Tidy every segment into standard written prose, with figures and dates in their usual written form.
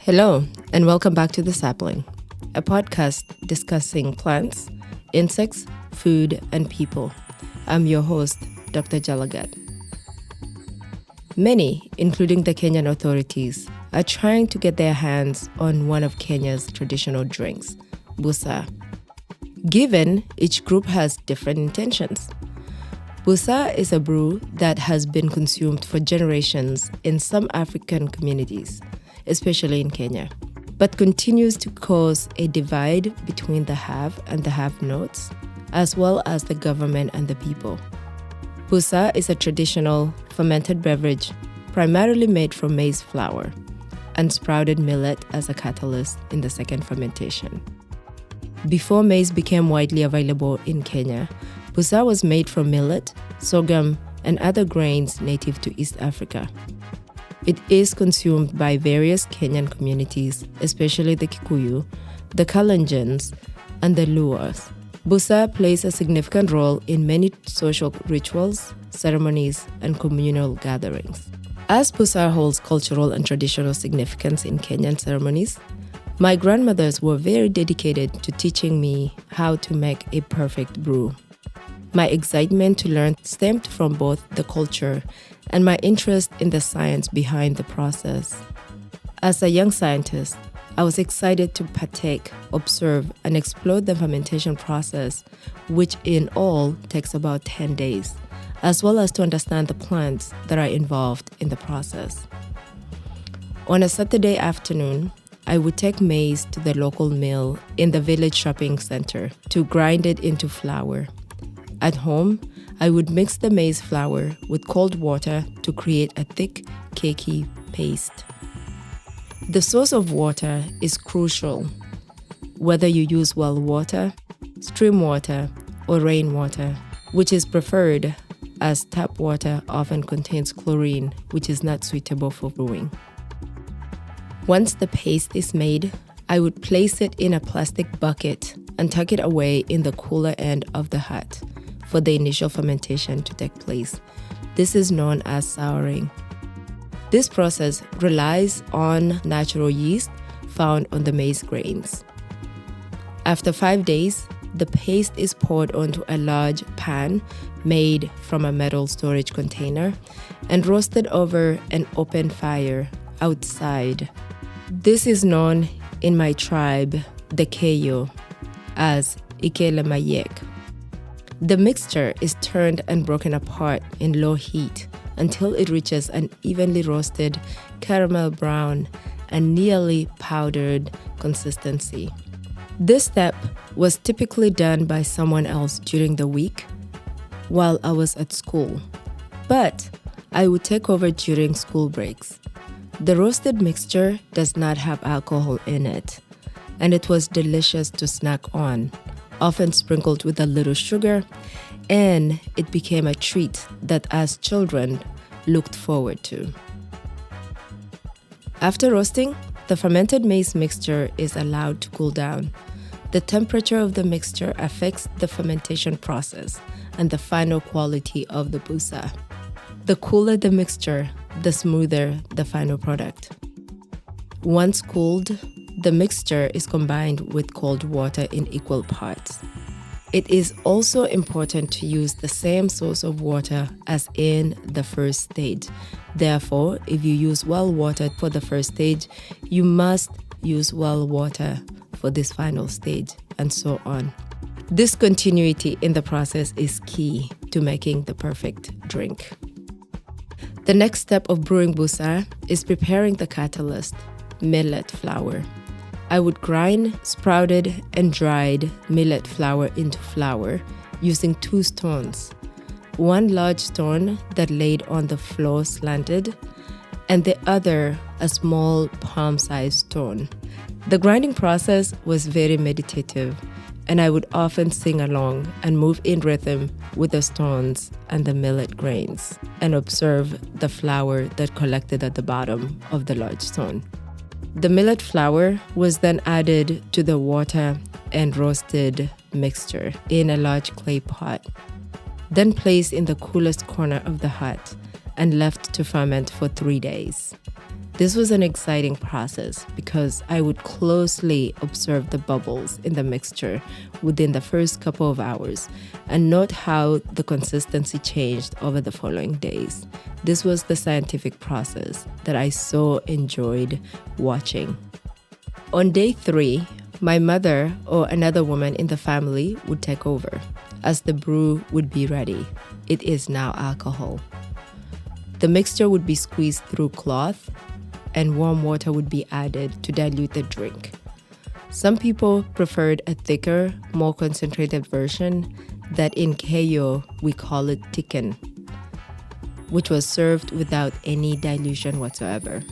Hello, and welcome back to The Sapling, a podcast discussing plants, insects, food, and people. I'm your host, Dr. Jelagat. Many, including the Kenyan authorities, are trying to get their hands on one of Kenya's traditional drinks, Busaa. Given each group has different intentions. Busaa is a brew that has been consumed for generations in some African communities, especially in Kenya, but continues to cause a divide between the have and the have-nots, as well as the government and the people. Busaa is a traditional fermented beverage primarily made from maize flour and sprouted millet as a catalyst in the second fermentation. Before maize became widely available in Kenya, Busaa was made from millet, sorghum, and other grains native to East Africa. It is consumed by various Kenyan communities, especially the Kikuyu, the Kalenjins, and the Luos. Busaa plays a significant role in many social rituals, ceremonies, and communal gatherings. As Busaa holds cultural and traditional significance in Kenyan ceremonies, my grandmothers were very dedicated to teaching me how to make a perfect brew. My excitement to learn stemmed from both the culture and my interest in the science behind the process. As a young scientist, I was excited to partake, observe, and explore the fermentation process, which in all takes about 10 days, as well as to understand the plants that are involved in the process. On a Saturday afternoon, I would take maize to the local mill in the village shopping center to grind it into flour. At home, I would mix the maize flour with cold water to create a thick, cakey paste. The source of water is crucial, whether you use well water, stream water, or rainwater, which is preferred as tap water often contains chlorine, which is not suitable for brewing. Once the paste is made, I would place it in a plastic bucket and tuck it away in the cooler end of the hut for the initial fermentation to take place. This is known as souring. This process relies on natural yeast found on the maize grains. After 5 days, the paste is poured onto a large pan made from a metal storage container and roasted over an open fire outside. This is known in my tribe, the Keyo, as Ikelemayek. The mixture is turned and broken apart in low heat until it reaches an evenly roasted caramel brown and nearly powdered consistency. This step was typically done by someone else during the week while I was at school, but I would take over during school breaks. The roasted mixture does not have alcohol in it, and it was delicious to snack on, often sprinkled with a little sugar, and it became a treat that as children looked forward to. After roasting, the fermented maize mixture is allowed to cool down. The temperature of the mixture affects the fermentation process and the final quality of the Busaa. The cooler the mixture, the smoother the final product. Once cooled, the mixture is combined with cold water in equal parts. It is also important to use the same source of water as in the first stage. Therefore, if you use well water for the first stage, you must use well water for this final stage, and so on. This continuity in the process is key to making the perfect drink. The next step of brewing Busaa is preparing the catalyst, millet flour. I would grind sprouted and dried millet flour into flour using 2 stones, one large stone that laid on the floor slanted, and the other a small palm-sized stone. The grinding process was very meditative, and I would often sing along and move in rhythm with the stones and the millet grains and observe the flour that collected at the bottom of the large stone. The millet flour was then added to the water and roasted mixture in a large clay pot, then placed in the coolest corner of the hut and left to ferment for 3 days. This was an exciting process because I would closely observe the bubbles in the mixture within the first couple of hours and note how the consistency changed over the following days. This was the scientific process that I so enjoyed watching. On day 3, my mother or another woman in the family would take over as the brew would be ready. It is now alcohol. The mixture would be squeezed through cloth and warm water would be added to dilute the drink. Some people preferred a thicker, more concentrated version that in Keyo we call it tiken, which was served without any dilution whatsoever.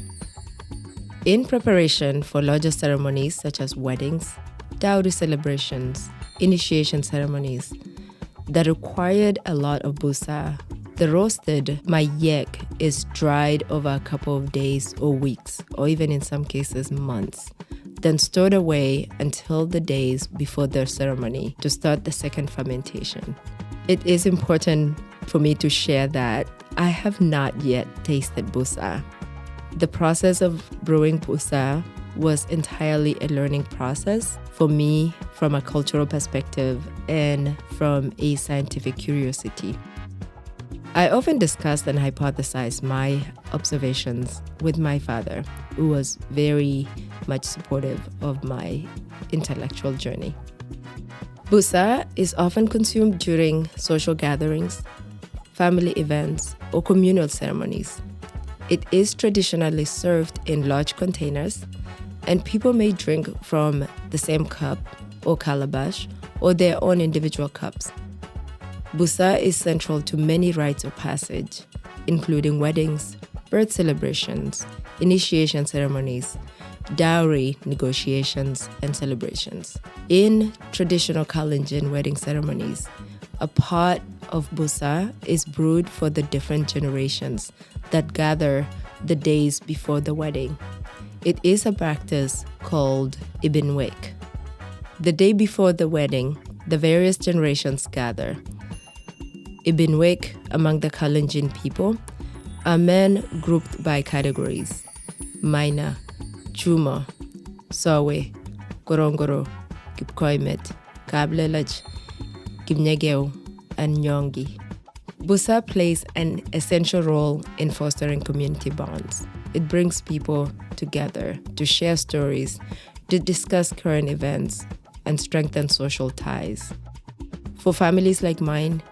In preparation for larger ceremonies such as weddings, dowry celebrations, initiation ceremonies that required a lot of busaa, the roasted mayek is dried over a couple of days or weeks, or even in some cases months, then stored away until the days before the ceremony to start the second fermentation. It is important for me to share that I have not yet tasted busaa. The process of brewing busaa was entirely a learning process for me from a cultural perspective and from a scientific curiosity. I often discussed and hypothesized my observations with my father, who was very much supportive of my intellectual journey. Busaa is often consumed during social gatherings, family events, or communal ceremonies. It is traditionally served in large containers, and people may drink from the same cup or calabash or their own individual cups. Busaa is central to many rites of passage, including weddings, birth celebrations, initiation ceremonies, dowry negotiations, and celebrations. In traditional Kalenjin wedding ceremonies, a pot of busaa is brewed for the different generations that gather the days before the wedding. It is a practice called ibinwek. The day before the wedding, the various generations gather. Ibinwek among the Kalenjin people are men grouped by categories: Maina, Chuma, Sawe, Gorongoro, Kipkoimet, Kablelaj, Gimnegeo, and Nyongi. Busaa plays an essential role in fostering community bonds. It brings people together to share stories, to discuss current events, and strengthen social ties. For families like mine,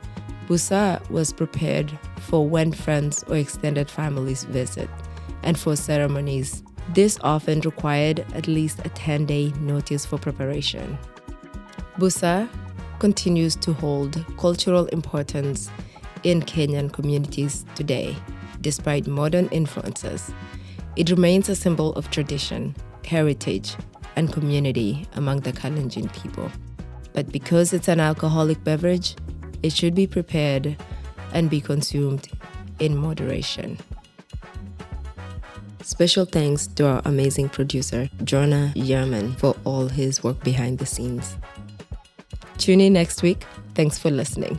busaa was prepared for when friends or extended families visit, and for ceremonies. This often required at least a 10-day notice for preparation. Busaa continues to hold cultural importance in Kenyan communities today, despite modern influences. It remains a symbol of tradition, heritage, and community among the Kalenjin people. But because it's an alcoholic beverage, it should be prepared and be consumed in moderation. Special thanks to our amazing producer, Jonah Yerman, for all his work behind the scenes. Tune in next week. Thanks for listening.